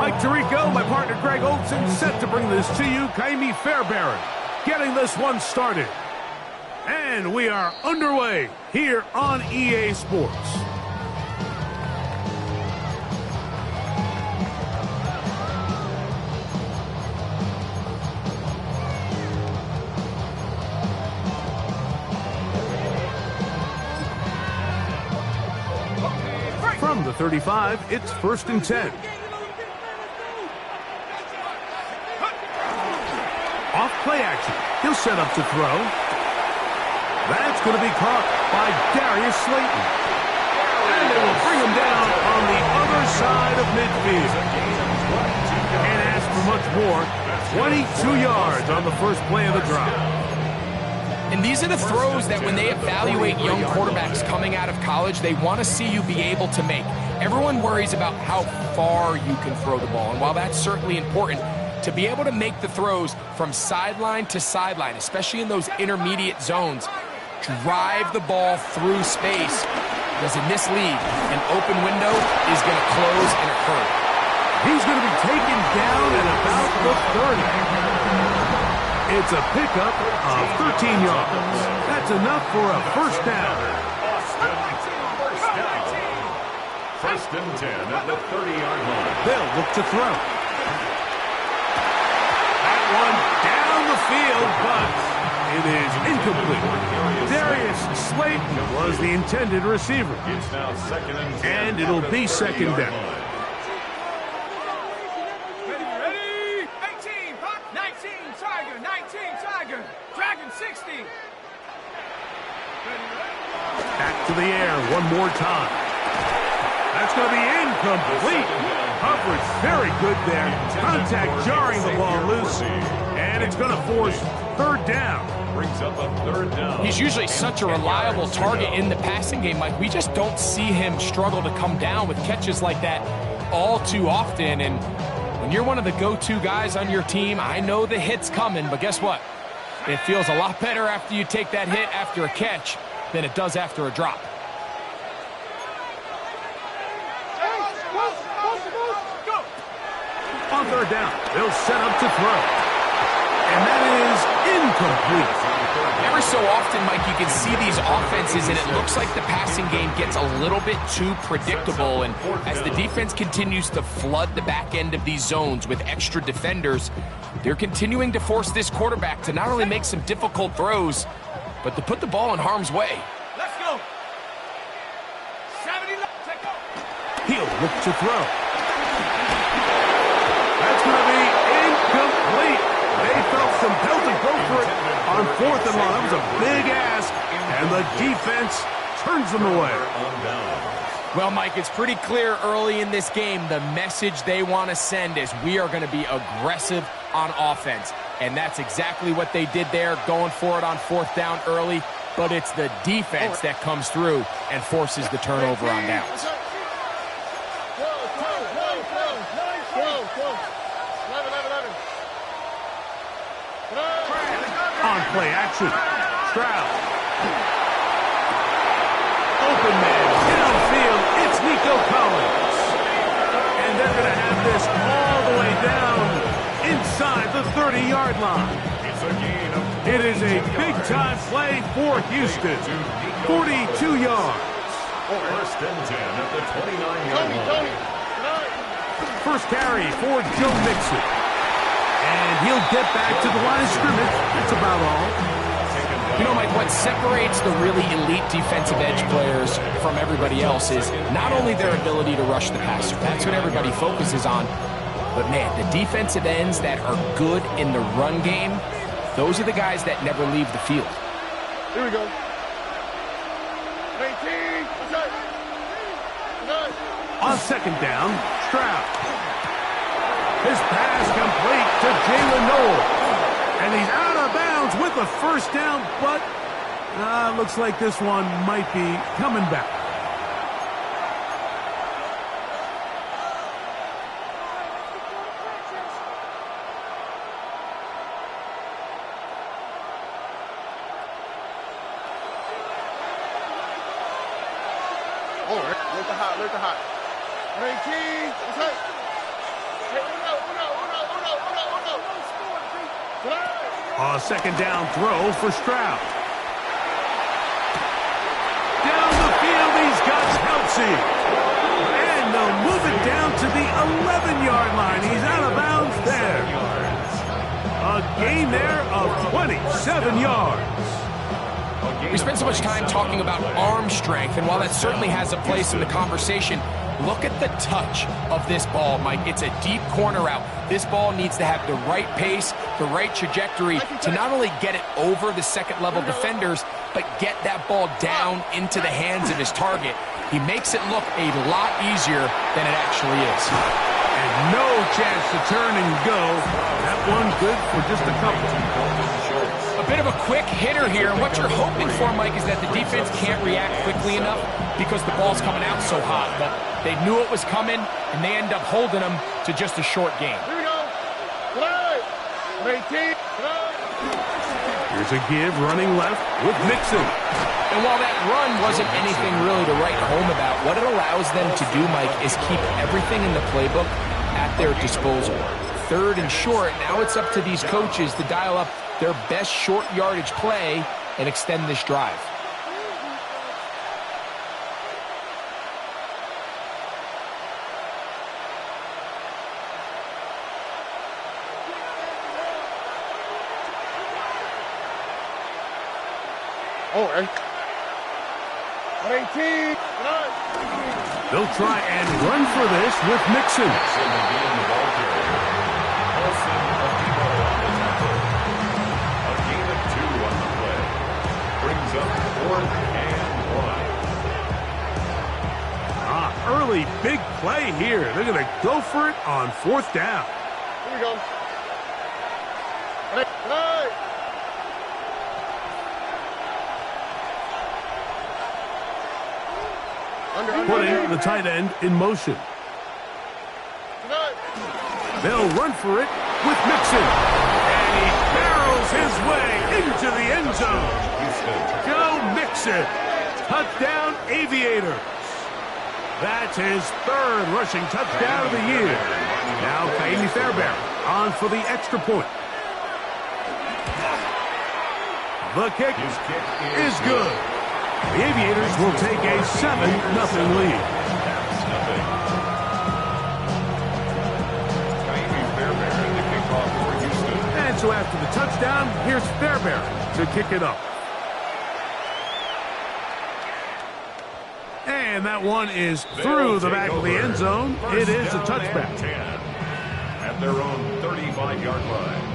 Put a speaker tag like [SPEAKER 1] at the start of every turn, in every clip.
[SPEAKER 1] Mike Tirico, my partner Greg Olson, set to bring this to you. Kaimi Fairbairn getting this one started. And we are underway here on EA Sports. From the 35, it's 1st and 10. Off play action. He'll set up to throw. That's going to be caught by Darius Slayton. And they will bring him down on the other side of midfield. Can't ask for much more. 22 yards on the first play of the drive.
[SPEAKER 2] And these are the throws that when they evaluate young quarterbacks coming out of college, they want to see you be able to make. Everyone worries about how far you can throw the ball. And while that's certainly important, to be able to make the throws from sideline to sideline, especially in those intermediate zones, drive the ball through space. Because in this league, an open window is going to close in a hurry.
[SPEAKER 1] He's going to be taken down at about the 30. It's a pickup of 13 yards. That's enough for a first down.
[SPEAKER 3] First and 10 at the 30-yard line.
[SPEAKER 1] They'll look to throw. That one down the field, but it is incomplete. Darius Slayton was the intended receiver.
[SPEAKER 3] It's now 2nd and 10.
[SPEAKER 1] And it'll be 2nd down. Back to the air one more time. That's going to be incomplete. Coverage very good there. Contact jarring the ball loose. And it's going to force 3rd down.
[SPEAKER 3] Brings up a 3rd down.
[SPEAKER 2] He's usually such a reliable target in the passing game, Mike. We just don't see him struggle to come down with catches like that all too often. And when you're one of the go-to guys on your team, I know the hit's coming, but guess what? It feels a lot better after you take that hit after a catch than it does after a drop.
[SPEAKER 1] On 3rd down, they'll set up to throw. And that is incomplete.
[SPEAKER 2] Every so often, Mike, you can see these offenses, and it looks like the passing game gets a little bit too predictable. And as the defense continues to flood the back end of these zones with extra defenders, they're continuing to force this quarterback to not only make some difficult throws, but to put the ball in harm's way.
[SPEAKER 4] Let's go. 70, take go.
[SPEAKER 1] He'll look to throw. That's going to be incomplete. They felt compelled to go for it on 4th and long. That was a big ask, and the defense turns them away.
[SPEAKER 2] Well, Mike, it's pretty clear early in this game the message they want to send is we are going to be aggressive on offense. And that's exactly what they did there, going for it on 4th down early. But it's the defense that comes through and forces the turnover on downs.
[SPEAKER 1] On play action, Stroud. Open man, downfield, it's Nico Collins. And they're going to have this all the way down inside the 30-yard line. It is a big-time play for Houston. 42 yards.
[SPEAKER 3] First and 10 at the 29-yard line.
[SPEAKER 1] First carry for Joe Mixon. And he'll get back to the line of scrimmage. That's about all.
[SPEAKER 2] You know, Mike, what separates the really elite defensive edge players from everybody else is not only their ability to rush the passer. That's what everybody focuses on. But, man, the defensive ends that are good in the run game, those are the guys that never leave the field.
[SPEAKER 4] Here we go. 18.
[SPEAKER 1] On 2nd down, Stroud. His pass complete to Jalen Noel. And he's out of bounds with the first down, but looks like this one might be coming back.
[SPEAKER 4] Let the hot. 18.
[SPEAKER 1] A second down throw for Stroud. Down the field, he's got Kelsey. And they'll move it down to the 11-yard line. He's out of bounds there. A gain there of 27 yards.
[SPEAKER 2] We spend so much time talking about arm strength, and while that certainly has a place in the conversation, look at the touch of this ball, Mike. It's a deep corner route. This ball needs to have the right pace, the right trajectory to not only get it over the second-level defenders, but get that ball down into the hands of his target. He makes it look a lot easier than it actually is.
[SPEAKER 1] And no chance to turn and go. That one good for just a couple.
[SPEAKER 2] A bit of a quick hitter here. What you're hoping for, Mike, is that the defense can't react quickly enough because the ball's coming out so hot. But they knew it was coming, and they end up holding them to just a short game.
[SPEAKER 4] Here we go. Play. 18.
[SPEAKER 1] Here's a give running left with Mixon.
[SPEAKER 2] And while that run wasn't anything really to write home about, what it allows them to do, Mike, is keep everything in the playbook at their disposal. Third and short, now it's up to these coaches to dial up their best short yardage play and extend this drive.
[SPEAKER 4] Oh, 18.
[SPEAKER 1] They'll try and run for this with Mixon. Early big play here. They're going to go for it on fourth down.
[SPEAKER 4] Here we go.
[SPEAKER 1] Putting the tight end in motion. They'll run for it with Mixon. And he barrels his way into the end zone. Go Mixon. Touchdown Aviators. That's his third rushing touchdown of the year. Now Kaimi Fairbairn on for the extra point. The kick is good. The Aviators will take a 7-0 lead. And so after the touchdown, here's Fairbairn to kick it up. And that one is through the back of the end zone. It is a touchback.
[SPEAKER 3] At their own 35-yard line.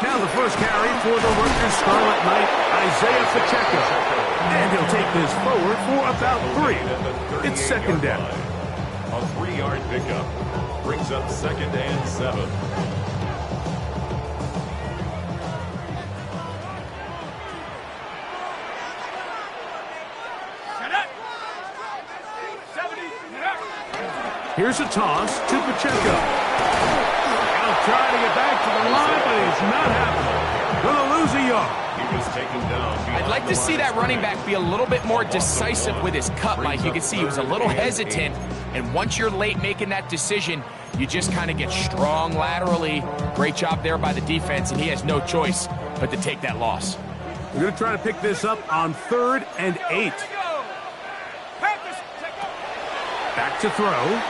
[SPEAKER 1] Now the first carry for the Rutgers Scarlet Knight, Isaiah Pacheco. And he'll take this forward for about 3. It's second down.
[SPEAKER 3] A 3-yard pickup brings up 2nd and 7.
[SPEAKER 1] Here's a toss to Pacheco. Trying to get back to the line, but he's not happening. Gonna lose a yard.
[SPEAKER 3] He was taken down.
[SPEAKER 2] I'd like to see that running back be a little bit more decisive with his cut, Mike. You can see he was a little hesitant, and once you're late making that decision, you just kind of get strong laterally. Great job there by the defense, and he has no choice but to take that loss.
[SPEAKER 1] We're going to try to pick this up on 3rd and 8. Back to throw.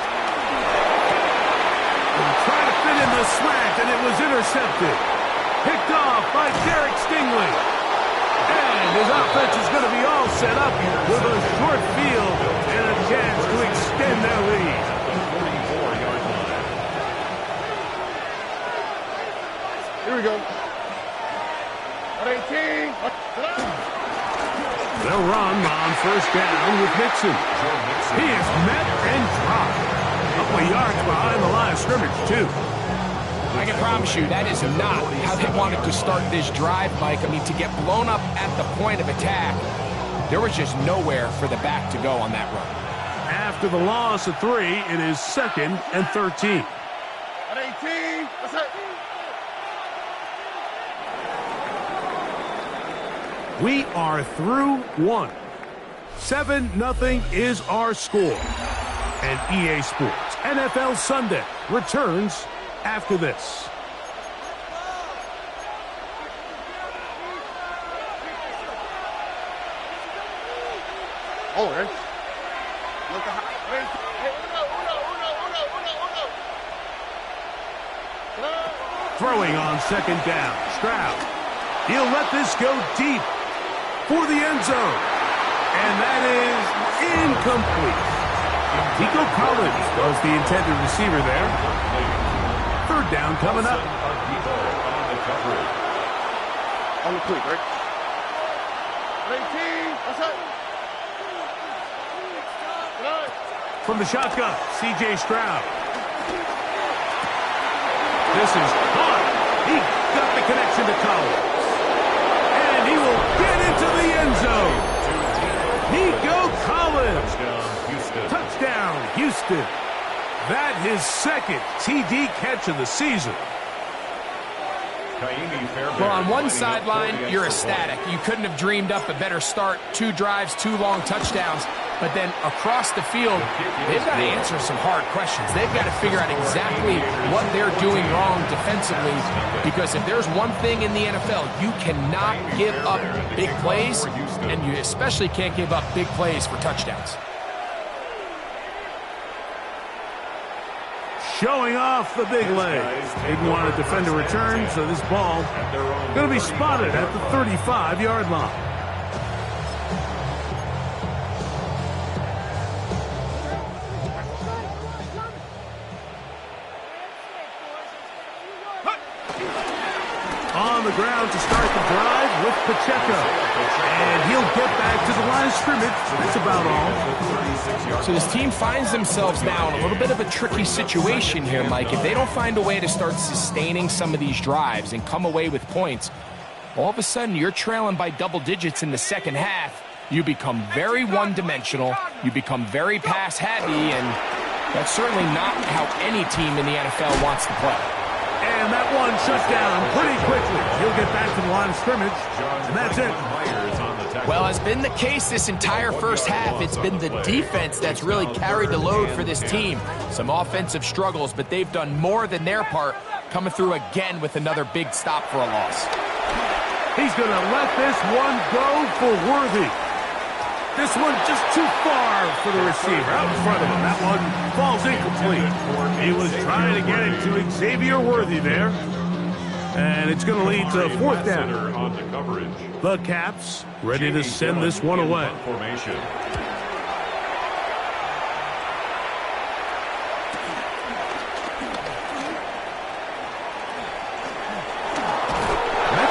[SPEAKER 1] Trying to fit in the slant, and it was intercepted. Picked off by Derek Stingley. And his offense is going to be all set up with a short field and a chance to extend their lead.
[SPEAKER 3] 44-yard line.
[SPEAKER 4] Here we go. 18.
[SPEAKER 1] They'll run on first down with Mixon. He is met and dropped. Couple of yards behind the line of scrimmage, too.
[SPEAKER 2] I I can promise you that is not how they wanted to start this drive, Mike. I mean, to get blown up at the point of attack, there was just nowhere for the back to go on that run.
[SPEAKER 1] After the loss of 3, it is 2nd and 13.
[SPEAKER 4] At 18. That's it.
[SPEAKER 1] We are through 1. 7-0 is our score. And EA Sports NFL Sunday returns after this.
[SPEAKER 4] Oh, right.
[SPEAKER 1] Throwing on 2nd down. Stroud. He'll let this go deep for the end zone. And that is incomplete. Nico Collins was the intended receiver there. 3rd down coming up.
[SPEAKER 4] On the cleat, right? 18. That's it.
[SPEAKER 1] From the shotgun, C.J. Stroud. This is hard. He got the connection to Collins. And he will get into the end zone. Nico Collins. Touchdown, Houston. That his 2nd TD catch of the season.
[SPEAKER 2] Well, on one sideline, you're ecstatic. You couldn't have dreamed up a better start. 2 drives, 2 long touchdowns. But then across the field, they've got to answer some hard questions. They've got to figure out exactly what they're doing wrong defensively. Because if there's one thing in the NFL, you cannot give up big plays, and you especially can't give up big plays for touchdowns.
[SPEAKER 1] Showing off the big leg. Didn't want to defend a return, so this ball going to be spotted at the 35-yard line. On the ground to start the drive with Pacheco. And he'll get back to the line of scrimmage. That's about all.
[SPEAKER 2] So this team finds themselves now in a little bit of a tricky situation here, Mike. If they don't find a way to start sustaining some of these drives and come away with points, all of a sudden you're trailing by double digits in the second half. You become very one-dimensional. You become very pass-heavy, and that's certainly not how any team in the NFL wants to play.
[SPEAKER 1] And that one shut down pretty quickly. He'll get back to the line of scrimmage, and that's it.
[SPEAKER 2] Well, it's been the case this entire first half. It's been the defense that's really carried the load for this team. Some offensive struggles, but they've done more than their part, coming through again with another big stop for a loss.
[SPEAKER 1] He's going to let this one go for Worthy. This one just too far for the receiver out in front of him. That one falls incomplete. He was trying to get it to Xavier Worthy there. And it's going to lead to 4th down. The Caps ready to send this one away. That's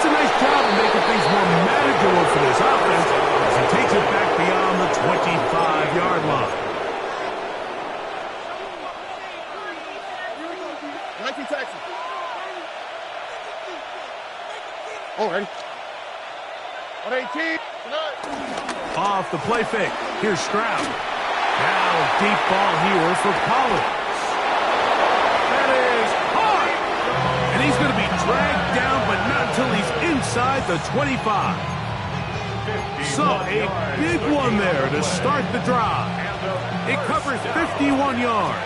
[SPEAKER 1] a nice job of making things more manageable for this offense as he takes it back beyond the 25-yard line.
[SPEAKER 4] 19 Texas. Oh, ready. 18.
[SPEAKER 1] Off the play fake. Here's Stroud. Now deep ball here for Collins. That is hard. And he's going to be dragged down, but not until he's inside the 25. So a big one there to start the drive. It covers 51 yards.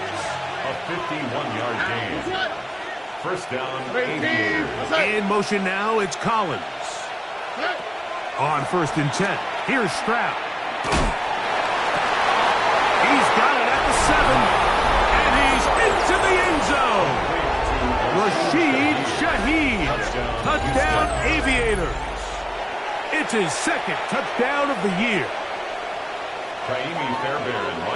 [SPEAKER 3] A 51-yard gain. 1st down, Aviators.
[SPEAKER 1] In motion now, it's Collins. On 1st and 10, here's Stroud. He's got it at the 7, and he's into the end zone. Rashid Shaheed, touchdown Aviators. It's his 2nd touchdown of the year.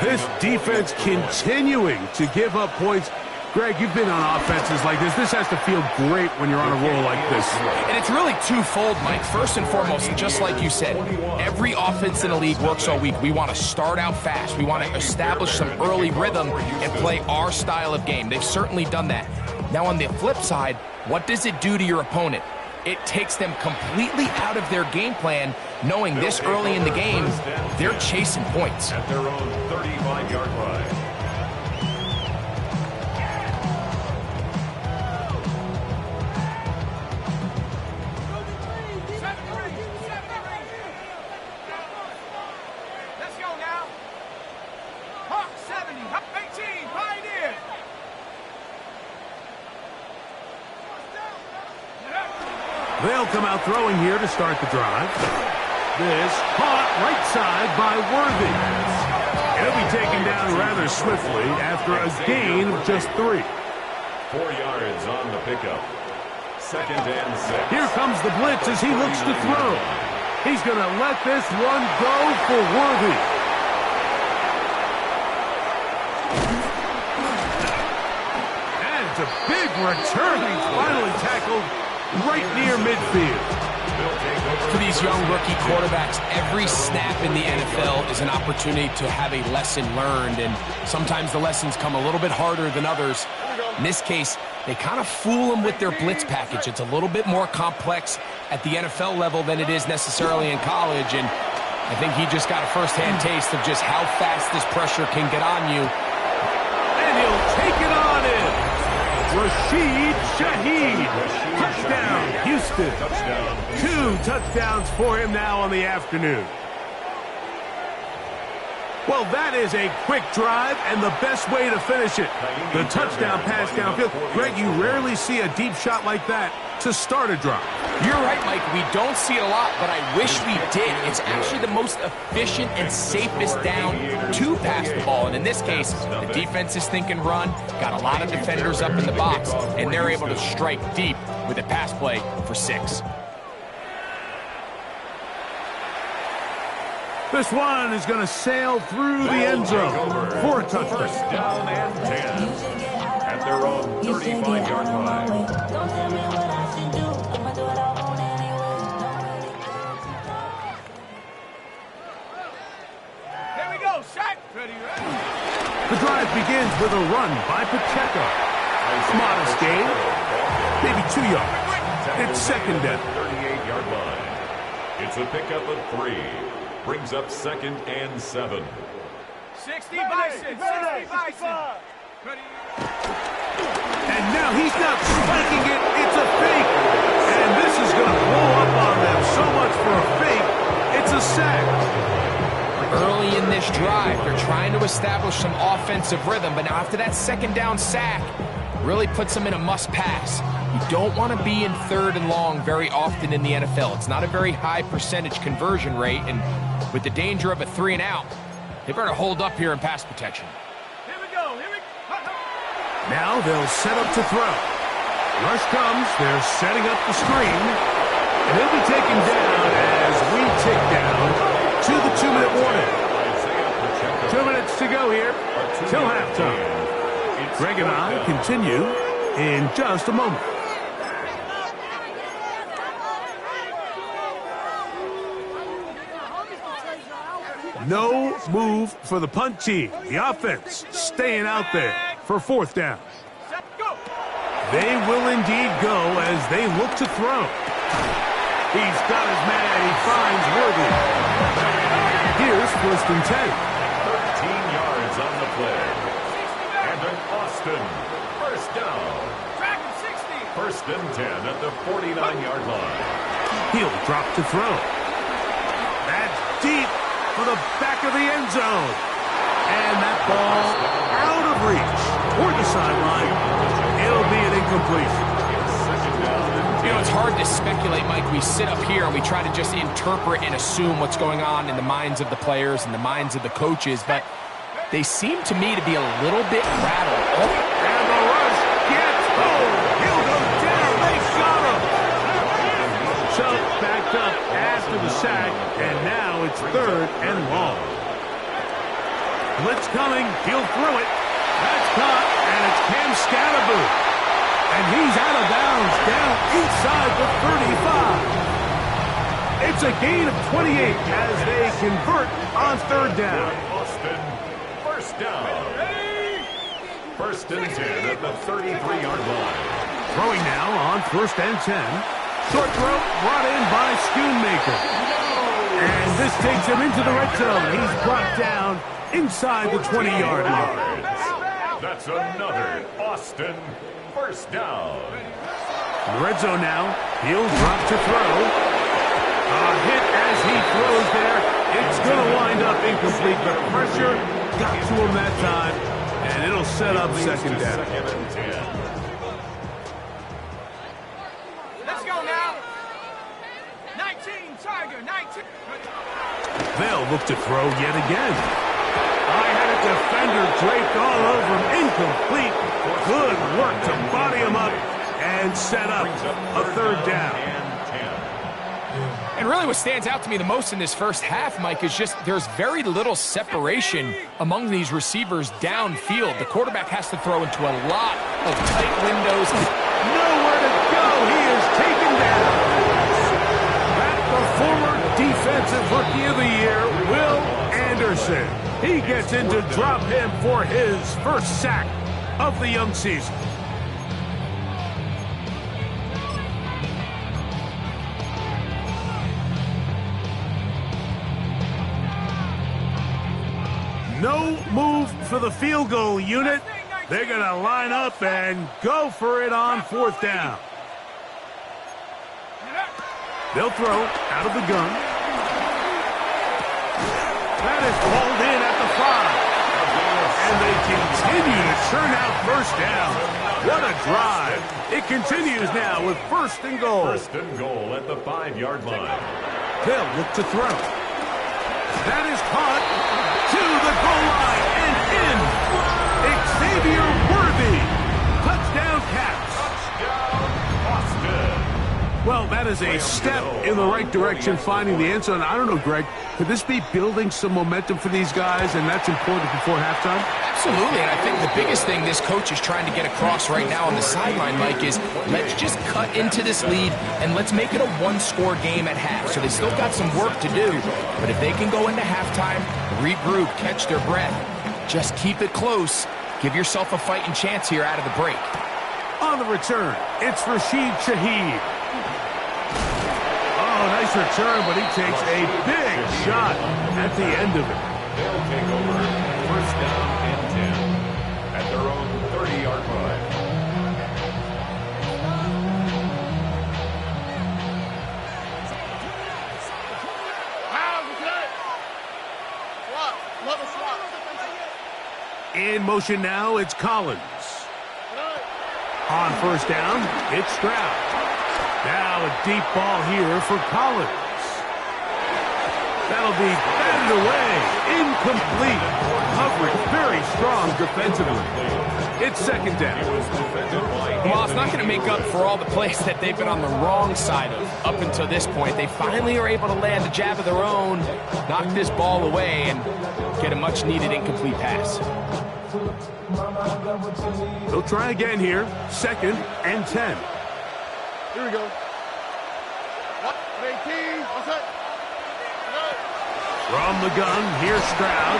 [SPEAKER 1] This defense continuing to give up points. Greg, you've been on offenses like this. This has to feel great when you're on a roll like this.
[SPEAKER 2] And it's really twofold, Mike. First and foremost, just like you said, every offense in the league works all week. We want to start out fast. We want to establish some early rhythm and play our style of game. They've certainly done that. Now on the flip side, what does it do to your opponent? It takes them completely out of their game plan, knowing this early in the game, they're chasing points.
[SPEAKER 3] At their own 35-yard line.
[SPEAKER 5] Let's go now. Hawk 70, Hawk 18, Pioneer.
[SPEAKER 1] They'll come out throwing here to start the drive. This caught right side by Worthy. He'll be taken down rather swiftly after a gain of just 3.
[SPEAKER 3] 4 yards on the pickup. 2nd and 6.
[SPEAKER 1] Here comes the blitz as he looks to throw. He's going to let this one go for Worthy. And it's a big return. He's finally tackled right near midfield.
[SPEAKER 2] For these young rookie quarterbacks, every snap in the NFL is an opportunity to have a lesson learned, and sometimes the lessons come a little bit harder than others. In this case, they kind of fool them with their blitz package. It's a little bit more complex at the NFL level than it is necessarily in college, and I think he just got a first-hand taste of just how fast this pressure can get on you.
[SPEAKER 1] And he'll take it on in. Rashid Shaheed. Touchdown, Houston. 2 touchdowns for him now on the afternoon. Well, that is a quick drive and the best way to finish it. The touchdown pass downfield. Greg, you rarely see a deep shot like that to start a drive.
[SPEAKER 2] You're right, Mike. We don't see it a lot, but I wish we did. It's actually the most efficient and safest down to pass the ball. And in this case, the defense is thinking run, got a lot of defenders up in the box, and they're able to strike deep with a pass play for 6.
[SPEAKER 1] This one is going to sail through the end zone for a touchdown.
[SPEAKER 3] First down and 10 at their own 35-yard line.
[SPEAKER 5] Here we go, Shaq. Ready.
[SPEAKER 1] The drive begins with a run by Pacheco. Modest gain, maybe 2 yards. It's 2nd down.
[SPEAKER 3] 38-yard line. It's a pickup of 3. Brings up 2nd and 7.
[SPEAKER 5] 60 Bison. 60 Bison. Ready.
[SPEAKER 1] And now he's not spiking it. It's a fake. And this is going to blow up on them. So much for a fake. It's a sack.
[SPEAKER 2] Early in this drive, they're trying to establish some offensive rhythm, but now after that 2nd down sack, really puts them in a must-pass. You don't want to be in 3rd and long very often in the NFL. It's not a very high percentage conversion rate, and with the danger of a 3 and out, they better hold up here in pass protection.
[SPEAKER 5] Here we go. Here we go.
[SPEAKER 1] Now they'll set up to throw. Rush comes. They're setting up the screen. And he'll be taken down as we tick down to the 2-minute warning. 2 minutes to go here till halftime. Greg and I continue in just a moment. No move for the punt team. The offense staying out there for 4th down. They will indeed go as they look to throw. He's got his man. He finds Worthy. Here's 1st and 10.
[SPEAKER 3] 13 yards on the play. And an Austin. First down. 1st and 10 at the 49-yard line.
[SPEAKER 1] He'll drop to throw. That's deep for the back of the end zone. And that ball out of reach toward the sideline. It'll be an incompletion.
[SPEAKER 2] You know, it's hard to speculate, Mike. We sit up here and we try to just interpret and assume what's going on in the minds of the players and the minds of the coaches, but they seem to me to be a little bit rattled.
[SPEAKER 1] And the rush gets home. He'll go down. They shot him. So backed up after the sack, and now it's 3rd and long. Blitz coming. He'll throw it. That's caught, and it's Cam Scatterboo. And he's out of bounds down inside the 35. It's a gain of 28 as they convert on 3rd down.
[SPEAKER 3] Austin, first down. 1st and 10 at the 33-yard line.
[SPEAKER 1] Throwing now on 1st and 10. Short throw brought in by Schoonmaker. And this takes him into the red zone. He's brought down inside the 20-yard line.
[SPEAKER 3] That's another Austin first down.
[SPEAKER 1] In the red zone now. He'll drop to throw. A hit as he throws there. It's going to wind up incomplete. The pressure got to him that time, and it'll set up second down.
[SPEAKER 5] Let's go now. 19, Tiger, 19.
[SPEAKER 1] They'll look to throw yet again. I had a defender draped all over him. Incomplete. Good work to body him up and set up a third down.
[SPEAKER 2] And really what stands out to me the most in this first half, Mike, is just there's very little separation among these receivers downfield. The quarterback has to throw into a lot of tight windows.
[SPEAKER 1] Nowhere to go. He is taken down. Back the former Defensive Rookie of the Year, Will Anderson. He gets in to drop him for his first sack of the young season. No move for the field goal unit. They're going to line up and go for it on 4th down. They'll throw out of the gun. That is called in at the 5. And they continue to churn out first down. What a drive. It continues now with 1st and goal.
[SPEAKER 3] 1st and goal at the 5-yard line.
[SPEAKER 1] They'll look to throw. That is caught to the goal line and in. Xavier Worthy. Touchdown Cats.
[SPEAKER 3] Touchdown Austin.
[SPEAKER 1] Well, that is a step in the right direction, finding the end zone. I don't know, Greg, could this be building some momentum for these guys, and that's important before halftime?
[SPEAKER 2] Absolutely, and I think the biggest thing this coach is trying to get across right now on the sideline, Mike, is let's just cut into this lead and let's make it a one-score game at half. So they still got some work to do, but if they can go into halftime, regroup, catch their breath, just keep it close, give yourself a fighting chance here out of the break.
[SPEAKER 1] On the return, it's Rashid Shaheed. Oh, nice return, but he takes a big shot at the end of it.
[SPEAKER 3] They'll take over 1st down and 10 at their own 30-yard line.
[SPEAKER 1] In motion now, it's Collins. On 1st down, it's Stroud. Now a deep ball here for Collins. That'll be batted away. Incomplete. Coverage very strong defensively. It's 2nd down.
[SPEAKER 2] Well, it's not going to make up for all the plays that they've been on the wrong side of up until this point. They finally are able to land a jab of their own, knock this ball away, and get a much-needed incomplete pass.
[SPEAKER 1] They'll try again here. 2nd and 10.
[SPEAKER 4] Here we go. 18. What's that?
[SPEAKER 1] From the gun, here's Stroud.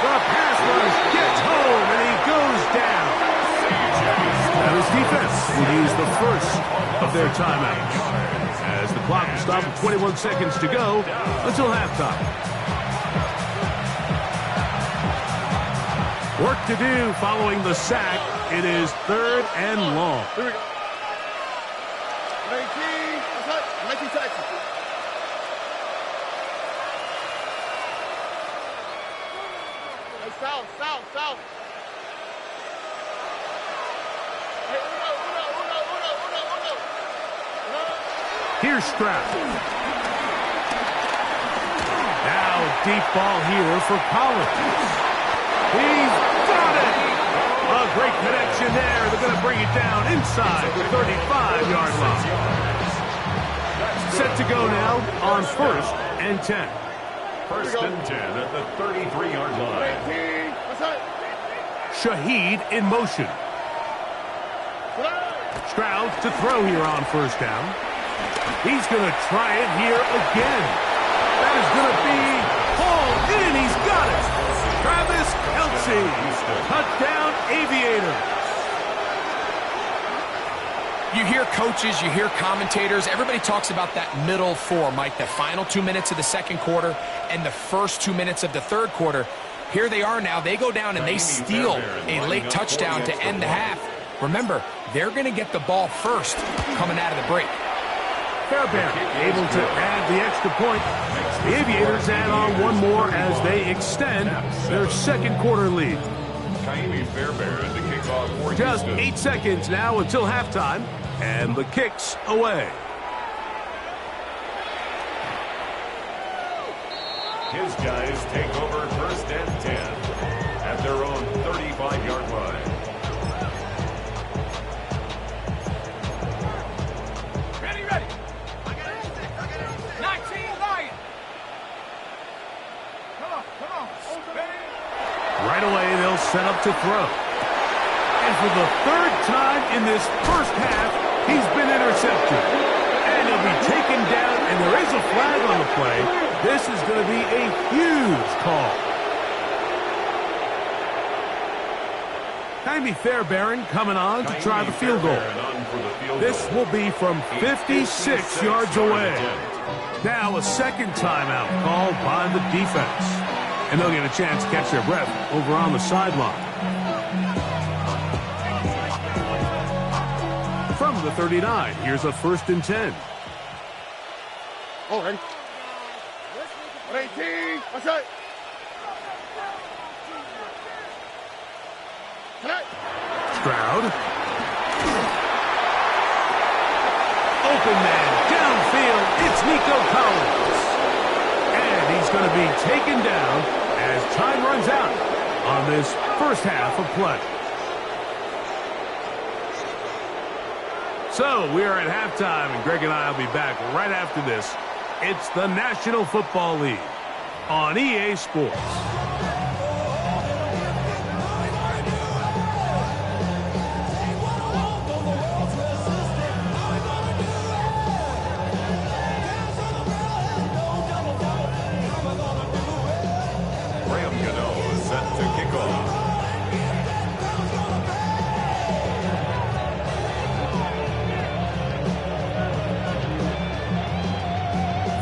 [SPEAKER 1] The pass rush gets home, and he goes down. Now his defense will use the first of their timeouts, as the clock will stop with 21 seconds to go until halftime. Work to do following the sack. It is 3rd and long.
[SPEAKER 4] Here we go. 19. What's that? 19 Texas. Hey, south. Hey, Uno.
[SPEAKER 1] Here's Stroud. Now a deep ball here for Collins. He's got it! A great connection there. They're going to bring it down inside the 35-yard line. Set to go now on 1st and 10.
[SPEAKER 3] 1st and 10 at the 33-yard line.
[SPEAKER 1] Shaheed in motion. Stroud to throw here on 1st down. He's going to try it here again. That is going to be hauled in. He's got it. Travis Kelce. Touchdown, Aviators.
[SPEAKER 2] You hear coaches, you hear commentators, everybody talks about that middle four, Mike, the final 2 minutes of the second quarter and the first 2 minutes of the third quarter. Here they are now. They go down and they steal a late touchdown to end the half. Remember, they're going to get the ball first coming out of the break.
[SPEAKER 1] Fairbairn able to add the extra point. The Aviators add on one more as they extend their second quarter lead.
[SPEAKER 3] Fairbairn to kick off for
[SPEAKER 1] Just
[SPEAKER 3] Houston.
[SPEAKER 1] 8 seconds now until halftime, and the kick's away.
[SPEAKER 3] His guys take over first and 10 at their own 35-yard line.
[SPEAKER 5] Ready, ready. 19 Lion. Come on. Ready?
[SPEAKER 1] Right away, they'll set up to throw. And for the third time in this first half, he's been intercepted. And he'll be taken down, and there is a flag on the play. This is going to be a huge call. Jaime Fairbairn coming on to try the field goal. This will be from 56 yards away. Now a second timeout called by the defense. And they'll get a chance to catch their breath over on the sideline. From the 39, here's a 1st and 10.
[SPEAKER 4] All right. 18. What's that?
[SPEAKER 1] Stroud. Open man downfield. It's Nico Collins. And he's going to be taken down as time runs out on this first half of play. So we are at halftime, and Greg and I will be back right after this. It's the National Football League on EA Sports.
[SPEAKER 3] Set to kick off.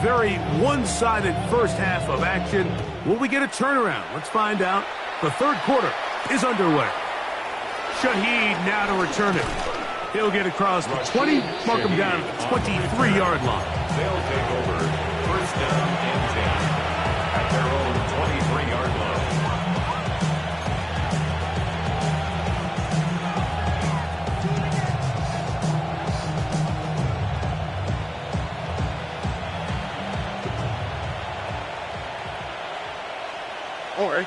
[SPEAKER 1] Very one-sided first half of action. Will we get a turnaround? Let's find out. The third quarter is underway. Shaheed now to return it. He'll get across the 20, mark him down at the 23-yard line.
[SPEAKER 3] They'll take over first down and 10 at their own 23-yard line.
[SPEAKER 4] All right.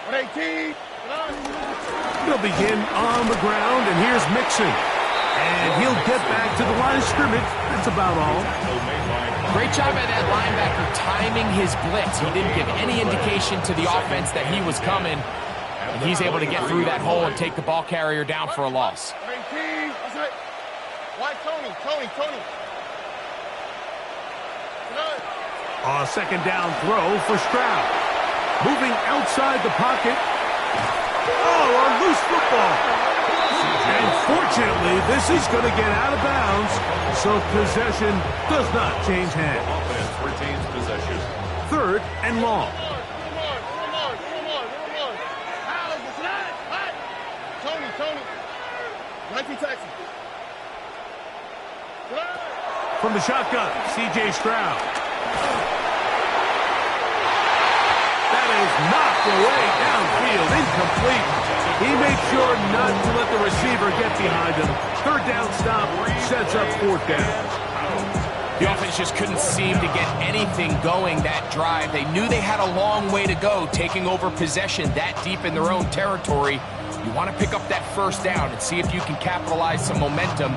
[SPEAKER 4] 118.
[SPEAKER 1] He'll begin on the ground, and here's Mixon. And he'll get back to the line of scrimmage. That's about all.
[SPEAKER 2] Great job by that linebacker timing his blitz. He didn't give any indication to the offense that he was coming. And he's able to get through that hole and take the ball carrier down for a loss.
[SPEAKER 4] 18. What's that? Why Tony?
[SPEAKER 1] A second down throw for Stroud. Moving outside the pocket. Oh, a loose football. And fortunately, this is going to get out of bounds, so possession does not change hands.
[SPEAKER 3] Offense retains possession.
[SPEAKER 1] 3rd and long.
[SPEAKER 4] Tony. 19 Texas.
[SPEAKER 1] From the shotgun, C.J. Stroud. That is knocked away downfield, incomplete. He made sure not to let the receiver get behind him. 3rd down stop sets up 4th down.
[SPEAKER 2] The offense just couldn't seem to get anything going that drive. They knew they had a long way to go, taking over possession that deep in their own territory. You want to pick up that first down and see if you can capitalize some momentum.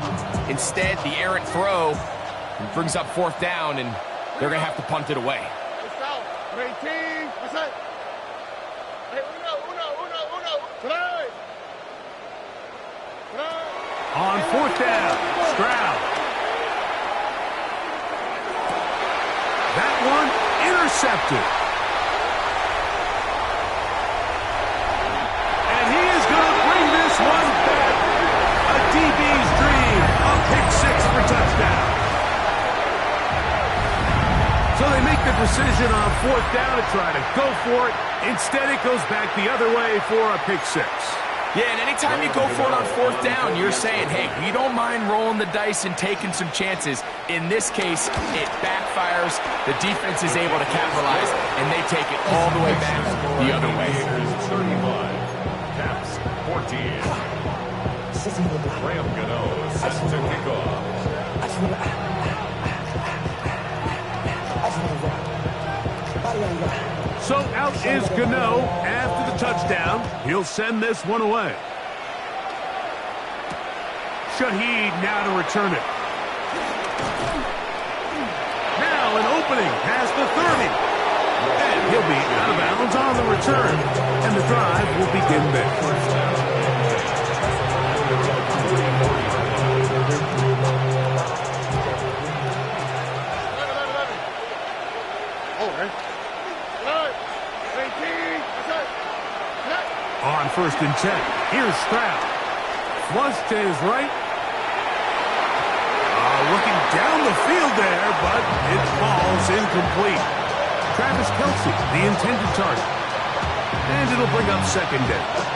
[SPEAKER 2] Instead, the errant throw brings up 4th down, and they're going to have to punt it away.
[SPEAKER 4] 18. What's that? Hey, uno.
[SPEAKER 1] On 4th down, Stroud. That one intercepted. And he is going to bring this one back. A DB decision on 4th down to try to go for it. Instead, it goes back the other way for a pick 6.
[SPEAKER 2] Yeah, and anytime you go for it on 4th down, you're saying, hey, we don't mind rolling the dice and taking some chances. In this case, it backfires. The defense is able to capitalize, and they take it all the way back the other way.
[SPEAKER 3] 31, Caps 14. Graham Gano set to kick off.
[SPEAKER 1] So out is Gano after the touchdown. He'll send this one away. Shaheed now to return it. Now an opening past the 30. And he'll be out of bounds on the return. And the drive will begin there. On 1st and 10, here's Stroud. Flush to his right. Looking down the field there, but it falls incomplete. Travis Kelce, the intended target. And it'll bring up 2nd down.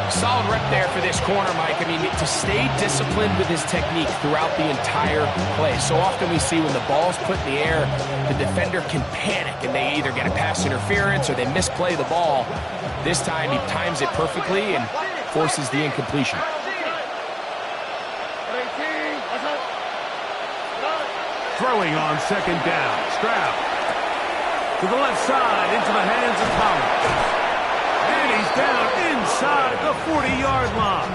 [SPEAKER 2] Solid rep there for this corner, Mike. I mean, to stay disciplined with his technique throughout the entire play. So often we see when the ball's put in the air, the defender can panic, and they either get a pass interference or they misplay the ball. This time, he times it perfectly and forces the incompletion.
[SPEAKER 1] Throwing on 2nd down. Stroud. To the left side, into the hands of Collins. And he's down inside the 40-yard line.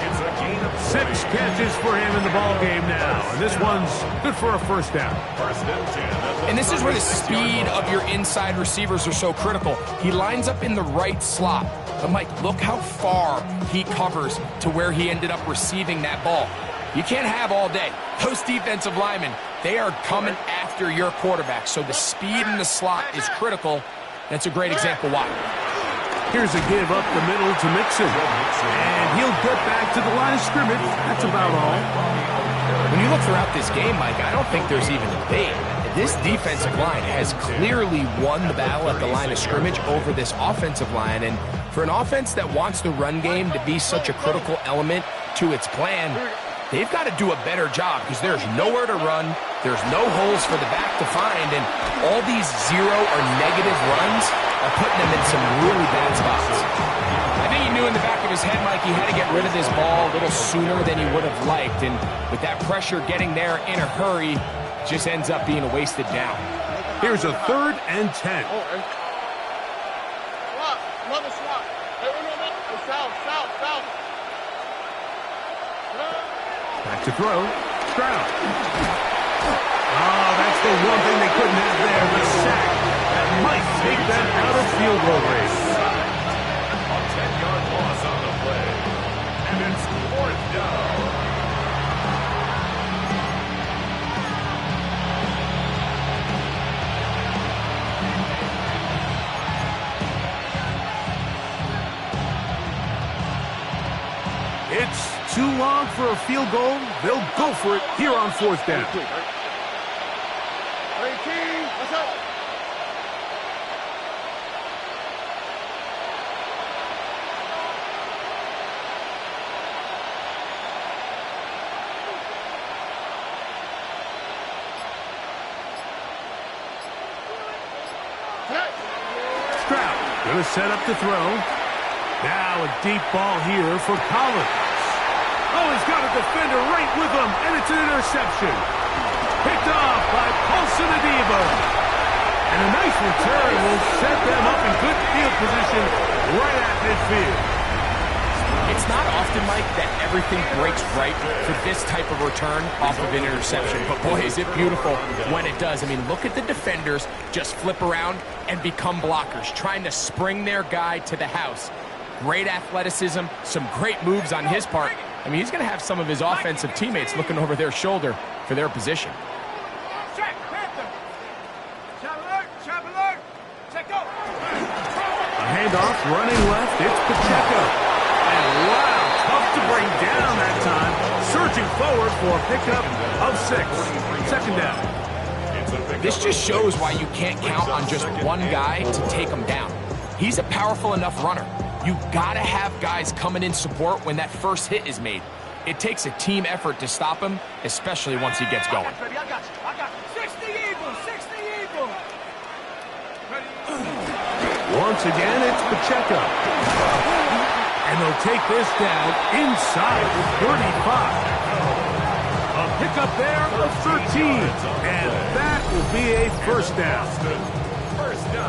[SPEAKER 3] It's a gain of
[SPEAKER 1] 6 catches for him in the ball game now. And this one's good for a 1st down.
[SPEAKER 3] 1st and 10.
[SPEAKER 2] And this is where the speed of your inside receivers are so critical. He lines up in the right slot. But, Mike, look how far he covers to where he ended up receiving that ball. You can't have all day. Those defensive linemen, they are coming after your quarterback. So the speed in the slot is critical. That's a great example why.
[SPEAKER 1] Here's a give up the middle to Mixon. And he'll get back to the line of scrimmage. That's about all.
[SPEAKER 2] When you look throughout this game, Mike, I don't think there's even a debate. This defensive line has clearly won the battle at the line of scrimmage over this offensive line. And for an offense that wants the run game to be such a critical element to its plan, they've got to do a better job because there's nowhere to run. There's no holes for the back to find. And all these 0 or negative runs are putting them in some really bad spots. I think he knew in the back of his head, Mike, he had to get rid of this ball a little sooner than he would have liked. And with that pressure getting there in a hurry, just ends up being a wasted down.
[SPEAKER 1] Here's a 3rd and 10. Back to throw. Stroud. Oh, that's the one thing they couldn't have there, the sack. That might take them out of field goal range.
[SPEAKER 3] A 10-yard loss on the play. And it's 4th down.
[SPEAKER 1] It's too long for a field goal. They'll go for it here on 4th down. Stroud gonna set up to throw. Now a deep ball here for Collins. Oh, he's got a defender right with him, and it's an interception. Picked off by Paulson Adebo. And a nice return will set them up in good field position right at midfield.
[SPEAKER 2] It's not often, Mike, that everything breaks right for this type of return off of an interception. But, boy, is it beautiful when it does. I mean, look at the defenders just flip around and become blockers, trying to spring their guy to the house. Great athleticism, some great moves on his part. I mean, he's going to have some of his offensive teammates looking over their shoulder for their position.
[SPEAKER 1] A handoff, running left, it's Pacheco. And wow, tough to bring down that time. Surging forward for a pickup of 6. 2nd down.
[SPEAKER 2] This just shows why you can't count on just one guy to take him down. He's a powerful enough runner. You gotta have guys coming in support when that first hit is made. It takes a team effort to stop him, especially once he gets going.
[SPEAKER 5] I got you. 60 Eagles, 60 Eagles.
[SPEAKER 1] Once again, it's Pacheco. And they'll take this down inside the 35. A pickup there of 13. And that will be a first down.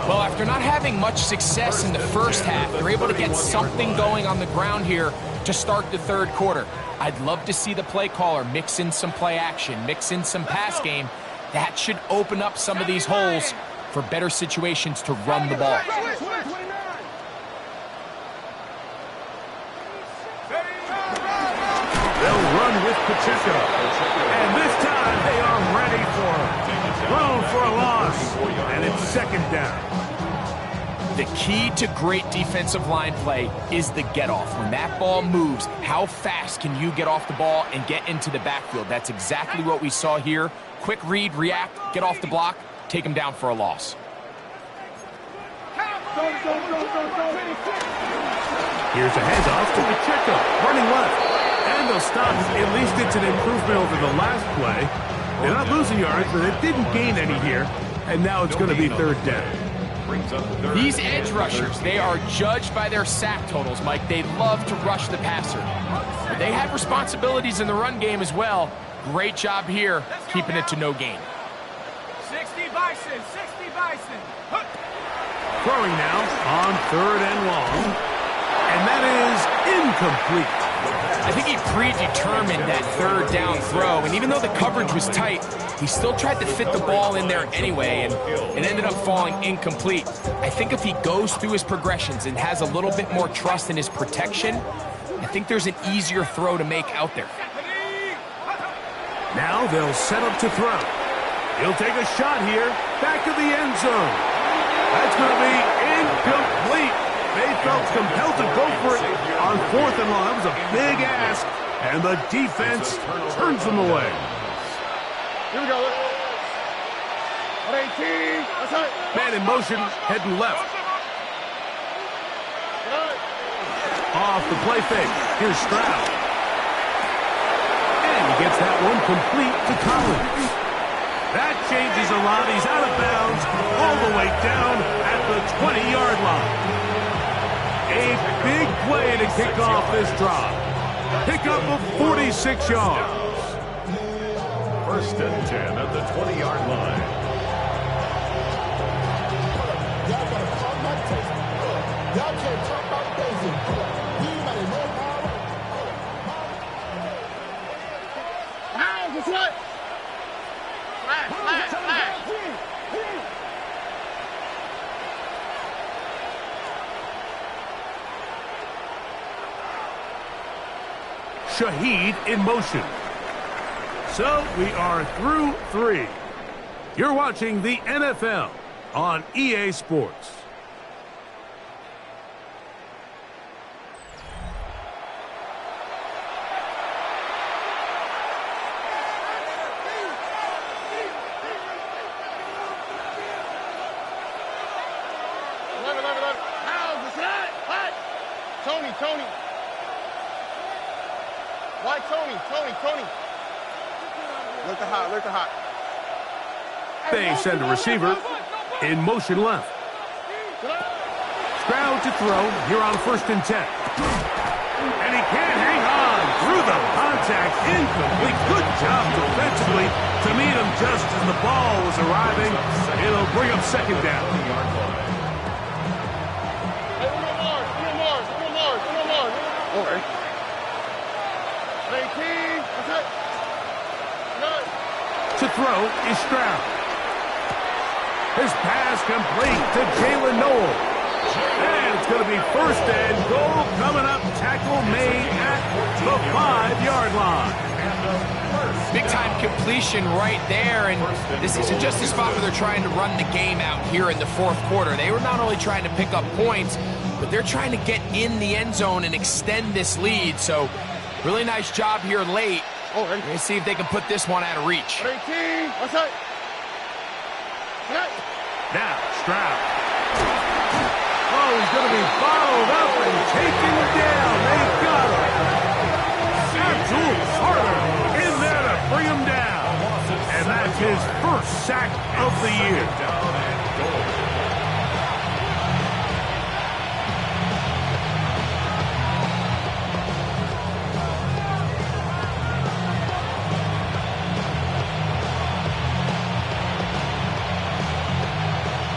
[SPEAKER 2] Well, after not having much success in the first half, they're able to get something going on the ground here to start the third quarter. I'd love to see the play caller mix in some play action, mix in some pass game. That should open up some of these holes for better situations to run the ball.
[SPEAKER 1] They'll run with Pacheco. And this time they are ready for him. Thrown for a loss. And it's second down.
[SPEAKER 2] The key to great defensive line play is the get-off. When that ball moves, how fast can you get off the ball and get into the backfield? That's exactly what we saw here. Quick read, react, get off the block, take him down for a loss.
[SPEAKER 1] Here's a handoff to Pacheco, running left. And they'll stop. At least it's an improvement over the last play. They're not losing yards, but they didn't gain any here. And now it's going to be third down.
[SPEAKER 2] These edge rushers, they are judged by their sack totals, Mike. They love to rush the passer. But they have responsibilities in the run game as well. Great job here, keeping it to no gain.
[SPEAKER 5] 60 Bison, 60 Bison.
[SPEAKER 1] Throwing now on third and long. And that is incomplete.
[SPEAKER 2] I think he predetermined that third down throw, and even though the coverage was tight, he still tried to fit the ball in there anyway, and it ended up falling incomplete. I think if he goes through his progressions and has a little bit more trust in his protection, I think there's an easier throw to make out there.
[SPEAKER 1] Now they'll set up to throw. He'll take a shot here, back of the end zone. That's going to be incomplete. They felt compelled to go for it on fourth and long. That was a big ask, and the defense turns them away.
[SPEAKER 4] Here we go. 18. That's it.
[SPEAKER 1] Man in motion, heading left. Off the play fake. Here's Stroud. And he gets that one complete to Collins. That changes a lot. He's out of bounds all the way down at the 20-yard line. A big play to kick off this drive. Pickup of 46 yards.
[SPEAKER 3] First and 10 at the 20-yard line.
[SPEAKER 4] That's right.
[SPEAKER 1] Shaheed in motion. So we are through three. You're watching the NFL on EA Sports.
[SPEAKER 4] Tony. Why Tony? Look the hot.
[SPEAKER 1] They send a receiver in motion left. Stroud to throw here on first and 10. And he can't hang on through the contact. Incomplete. Good job defensively to meet him just as the ball was arriving. It'll bring up second down.
[SPEAKER 4] Okay. 18. That's it.
[SPEAKER 1] To throw is Stroud. His pass complete to Jalen Noel. And it's going to be first and goal coming up. Tackle made at the 5-yard line.
[SPEAKER 2] Big-time completion right there, and this isn't just a spot where they're trying to run the game out here in the fourth quarter. They were not only trying to pick up points, but they're trying to get in the end zone and extend this lead. So really nice job here late. Let's see if they can put this one out of reach.
[SPEAKER 4] 18. What's that?
[SPEAKER 1] Now, Stroud. Oh, he's going to be followed up and taken down. They got him. Abdul Carter in there to bring him down. And that's his first sack of the year.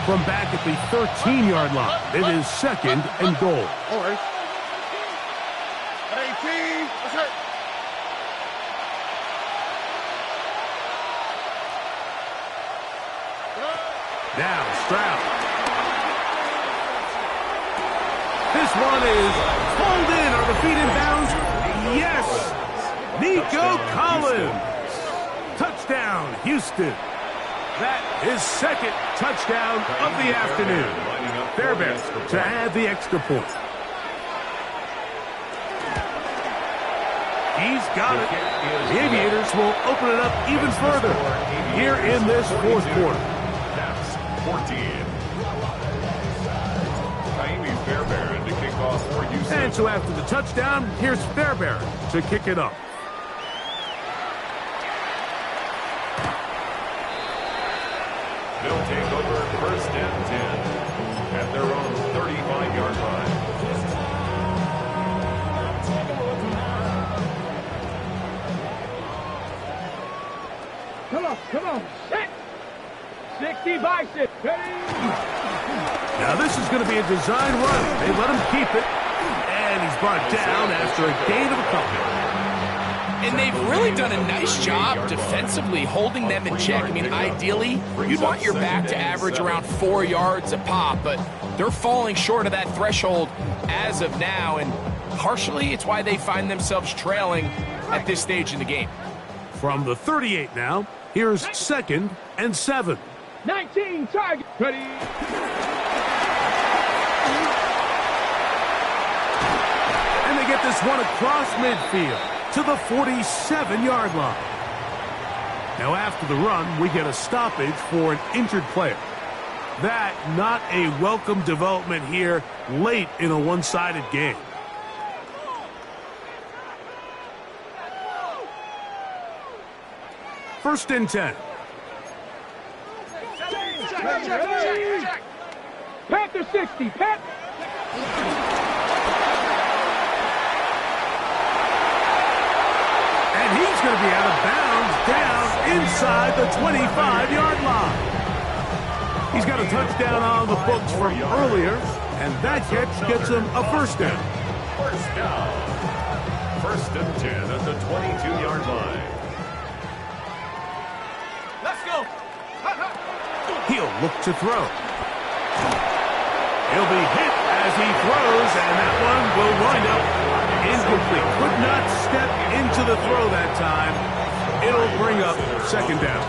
[SPEAKER 1] From back at the 13-yard line, it is 2nd and goal.
[SPEAKER 4] All right. 18. Let's hurt.
[SPEAKER 1] Now, Stroud. This one is pulled in. Are the feet in bounds? Yes! Nico Collins. Touchdown, Houston. That is 2nd touchdown of the afternoon. Fairbanks to add the extra point. He's got it. The Aviators will open it up even further here in this fourth quarter.
[SPEAKER 3] That's 14. Kaimi Fairbairn to kick off for Houston.
[SPEAKER 1] And so after the touchdown, here's Fairbairn to kick it up.
[SPEAKER 3] They'll take over 1st and 10 at their own 35-yard line.
[SPEAKER 5] Come on. Set. 60 bicep.
[SPEAKER 1] Now this is going to be a design run. They let him keep it. And he's brought down after a gain of a couple.
[SPEAKER 2] And they've really done a nice job defensively holding them in check. I mean, ideally, you'd want your back to average around 4 yards a pop, but they're falling short of that threshold as of now, and partially it's why they find themselves trailing at this stage in the game.
[SPEAKER 1] From the 38 now, here's 2nd and 7.
[SPEAKER 5] 19 target. Ready.
[SPEAKER 1] And they get this one across midfield to the 47-yard line. Now after the run, we get a stoppage for an injured player. That not a welcome development here late in a one-sided game. First and 10.
[SPEAKER 5] Check. Panther 60.
[SPEAKER 1] And he's going to be out of bounds down inside the 25-yard line. He's got a touchdown on the books from earlier, and that catch gets him a first down.
[SPEAKER 3] First down. 1st and 10 at the 22-yard line.
[SPEAKER 5] Let's go.
[SPEAKER 1] He'll look to throw. He'll be hit as he throws, and that one will wind up incomplete. Could not step into the throw that time. It'll bring up 2nd down.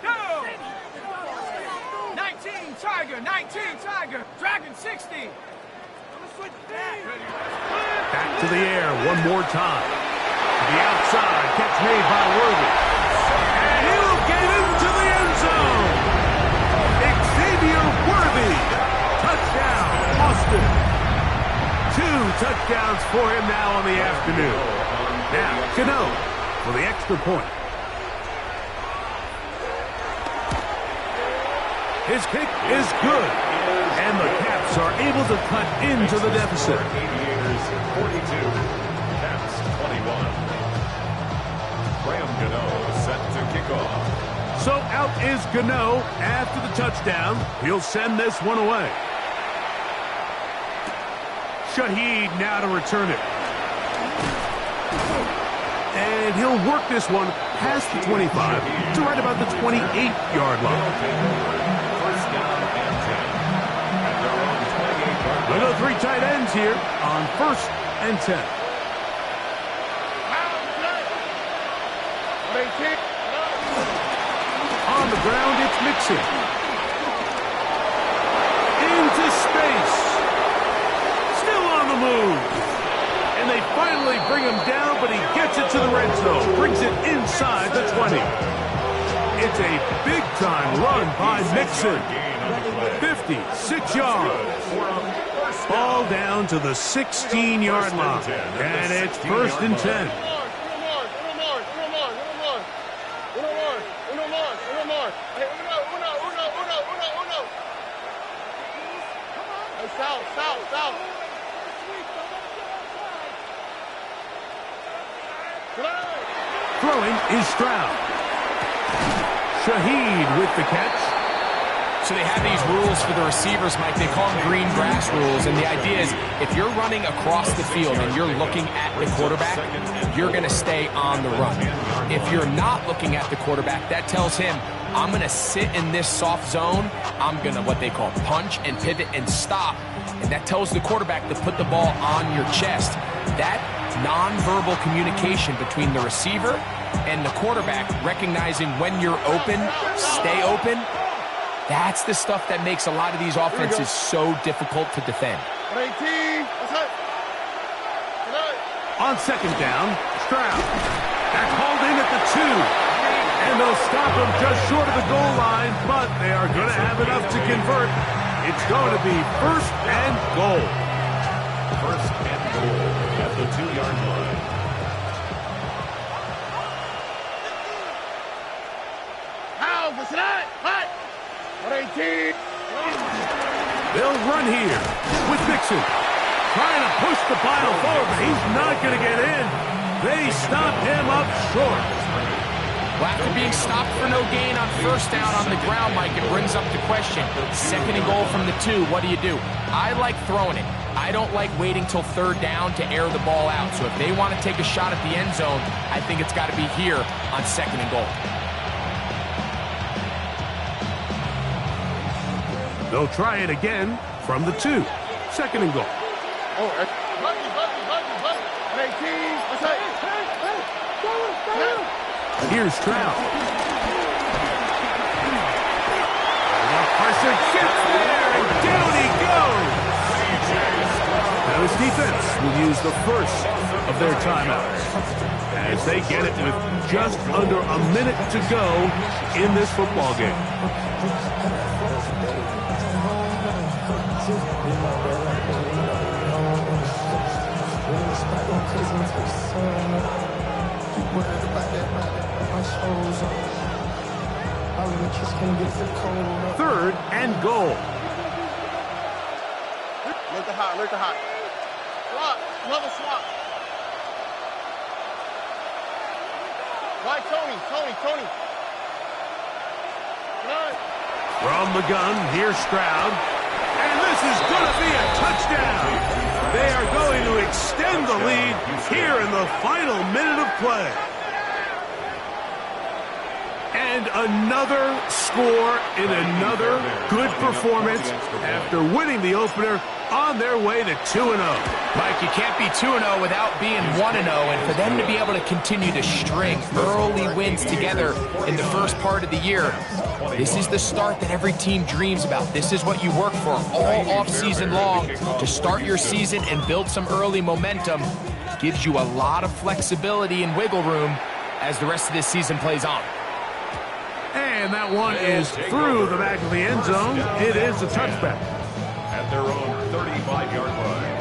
[SPEAKER 5] Go. 19 Tiger. Dragon 60.
[SPEAKER 1] Back to the air one more time. The outside catch made by Worthy. And he'll get into the end zone. Xavier Worthy. Touchdown, Austin. 2 touchdowns for him now on the afternoon. Now, Cano for the extra point. His kick is good. And the Caps are able to cut into the deficit.
[SPEAKER 3] Aviators 42. Caps 21. Graham Gano set to kick off.
[SPEAKER 1] So out is Gano after the touchdown. He'll send this one away. Shaheed now to return it. And he'll work this one past the 25 to right about the 28-yard line.
[SPEAKER 3] First down and 10 at their own 28-yard line.
[SPEAKER 1] We go 3 tight ends here on 1st and 10. On the ground, it's Mixon. Into space. Still on the move. And they finally nearly bring him down, but he gets it to the red zone. Brings it inside the 20. It's a big-time run by Mixon. 56 yards. Ball down to the 16-yard line. And it's 1st and 10.
[SPEAKER 4] South.
[SPEAKER 1] Throwing is Stroud. Shaheed with the catch.
[SPEAKER 2] So they have these rules for the receivers, Mike. They call them green grass rules. And the idea is if you're running across the field and you're looking at the quarterback, you're going to stay on the run. If you're not looking at the quarterback, that tells him, I'm going to sit in this soft zone. I'm going to what they call punch and pivot and stop. And that tells the quarterback to put the ball on your chest. That nonverbal communication between the receiver and the quarterback, recognizing when you're open, stay open, that's the stuff that makes a lot of these offenses so difficult to defend.
[SPEAKER 1] On 2nd down, Stroud. That's hauled in at the 2. And they'll stop him just short of the goal line, but they are going to have enough to convert. It's going to be 1st and goal.
[SPEAKER 3] 1st and goal at the 2-yard line.
[SPEAKER 1] They'll run here with Mixon. Trying to push the pile forward, but he's not going to get in. They stop him up short.
[SPEAKER 2] Well, after being stopped for no gain on 1st down on the ground, Mike, it brings up the question. 2nd and goal from the 2, what do? I like throwing it. I don't like waiting till 3rd down to air the ball out. So if they want to take a shot at the end zone, I think it's got to be here on 2nd and goal.
[SPEAKER 1] They'll try it again from the 2. 2nd and goal. Here's Stroud. The pressure gets there, and down he goes. Now this defense will use the first of their timeouts as they get it with just under a minute to go in this football game. Third and goal.
[SPEAKER 4] Look the hot. Swap, another swap. Why Tony?
[SPEAKER 1] From the gun, here's Stroud. And this is going to be a touchdown. They are going to extend the lead here in the final minute of play. And another score in another good performance after winning the opener on their way to 2-0.
[SPEAKER 2] Mike, you can't be 2-0 without being 1-0, and for them to be able to continue to string early wins together in the first part of the year, this is the start that every team dreams about. This is what you work for all offseason long to start your season and build some early momentum. Gives you a lot of flexibility and wiggle room as the rest of this season plays on.
[SPEAKER 1] And that one is through the back of the end zone. It is a touchback.
[SPEAKER 3] At their own 35-yard line.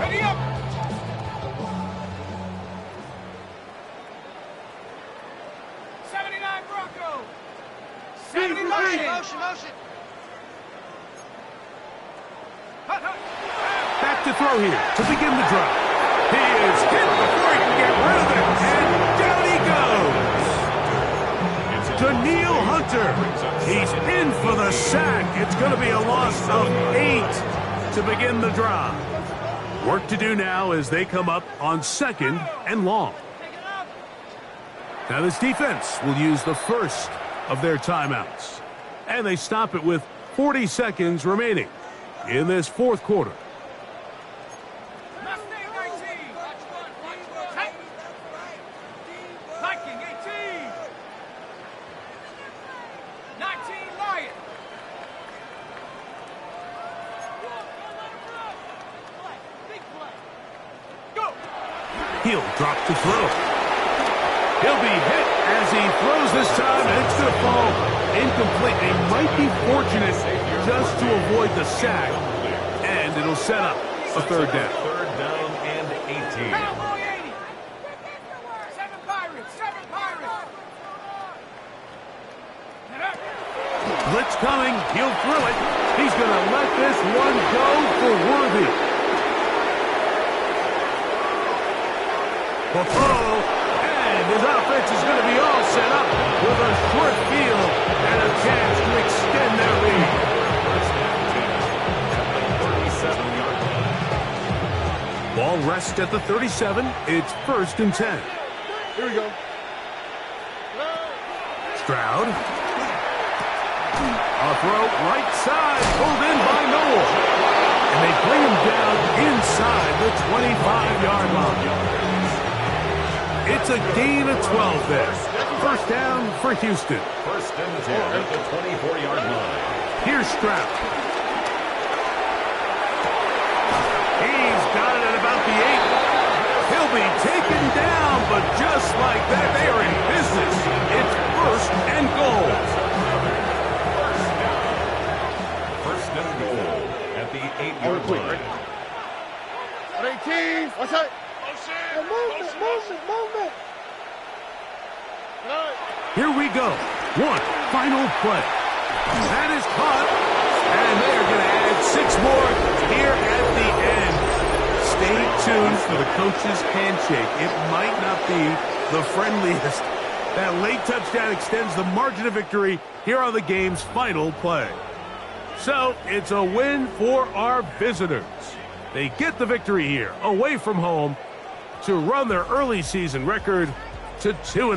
[SPEAKER 5] Ready up! Bronco! 79! Motion!
[SPEAKER 1] Back to throw here to begin the drive. He is hit before he can get rid of it, and down he goes. Daniil Hunter, he's in for the sack. It's going to be a loss of 8 to begin the drive. Work to do now as they come up on 2nd and long. Now this defense will use the first of their timeouts, and they stop it with 40 seconds remaining in this fourth quarter.
[SPEAKER 5] Mustang 19. Viking 18.
[SPEAKER 1] He'll drop to throw. He'll be hit as he throws this time, and it's going to fall incomplete. They might be fortunate just to avoid the sack, and it'll set up a third down.
[SPEAKER 3] Third down and 18.
[SPEAKER 5] Cowboy 80. 7 Pirates. 7 Pirates.
[SPEAKER 1] Blitz coming. He'll throw it. He's going to let this one go for Worthy. Buffalo, and his offense is going to be all set up with a short field and a chance to extend their lead.
[SPEAKER 3] First and 10 at the 37-yard line.
[SPEAKER 1] Ball rests at the 37. It's 1st and 10.
[SPEAKER 4] Here we go.
[SPEAKER 1] Stroud. A throw right side, pulled in by Noel. And they bring him down inside the 25-yard line. It's a gain of 12 there. First down for Houston.
[SPEAKER 3] First and 10 at the 24-yard line.
[SPEAKER 1] Here's Stroud. He's got it at about the 8. He'll be taken down, but just like that, they are in business. It's 1st and goal.
[SPEAKER 3] First and goal at the 8-yard line.
[SPEAKER 4] 18. What's that? Movement.
[SPEAKER 1] Here we go. One final play. That is caught. And they're going to add 6 more here at the end. Stay tuned for the coach's handshake. It might not be the friendliest. That late touchdown extends the margin of victory here on the game's final play. So it's a win for our visitors. They get the victory here away from home to run their early season record to 2-0.